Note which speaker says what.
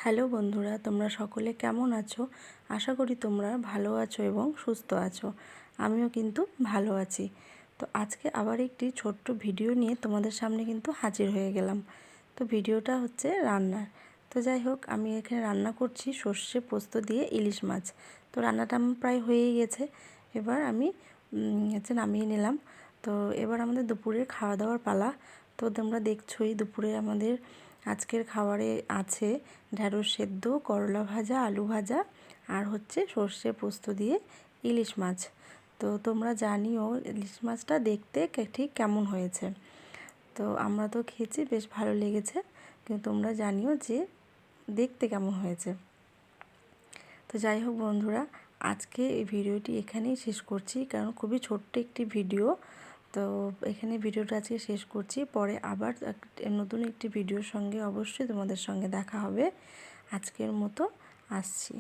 Speaker 1: Hello বন্ধুরা, তোমরা সকলে কেমন আছো? আশা করি তোমরা ভালো আছো এবং সুস্থ আছো। আমিও কিন্তু ভালো আছি। তো আজকে আবার একটি ছোট্ট ভিডিও নিয়ে তোমাদের সামনে কিন্তু হাজির হয়ে গেলাম। তো ভিডিওটা হচ্ছে রান্নার। তো যাই হোক, আমি এখানে রান্না করছি সর্ষে পোস্ত দিয়ে ইলিশ মাছ। তো রান্নাটা আমার প্রায় হয়েই গেছে। এবার আমি নামিয়ে নিলাম। তো এবার আমাদের দুপুরের খাওয়া দাওয়ার পালা। তো তোমরা দেখছোই দুপুরে আমাদের আজকের খাবারে আছে ঢ্যাঁড়স সেদ্ধ, করলা ভাজা, আলু ভাজা আর হচ্ছে সর্ষে পোস্ত দিয়ে ইলিশ মাছ। তো তোমরা জানিও ইলিশ মাছটা দেখতে ঠিক কেমন হয়েছে। তো আমরা তো খেয়েছি, বেশ ভালো লেগেছে, কিন্তু তোমরা জানিও যে দেখতে কেমন হয়েছে। তো যাই হোক বন্ধুরা, আজকে এই ভিডিওটি এখানেই শেষ করছি, কারণ খুবই ছোট্ট একটি ভিডিও। তো এখানে ভিডিওটা আজকে শেষ করছি। পরে আবার নতুন একটি ভিডিওর সঙ্গে অবশ্যই তোমাদের সঙ্গে দেখা হবে। আজকের মতো আসছি।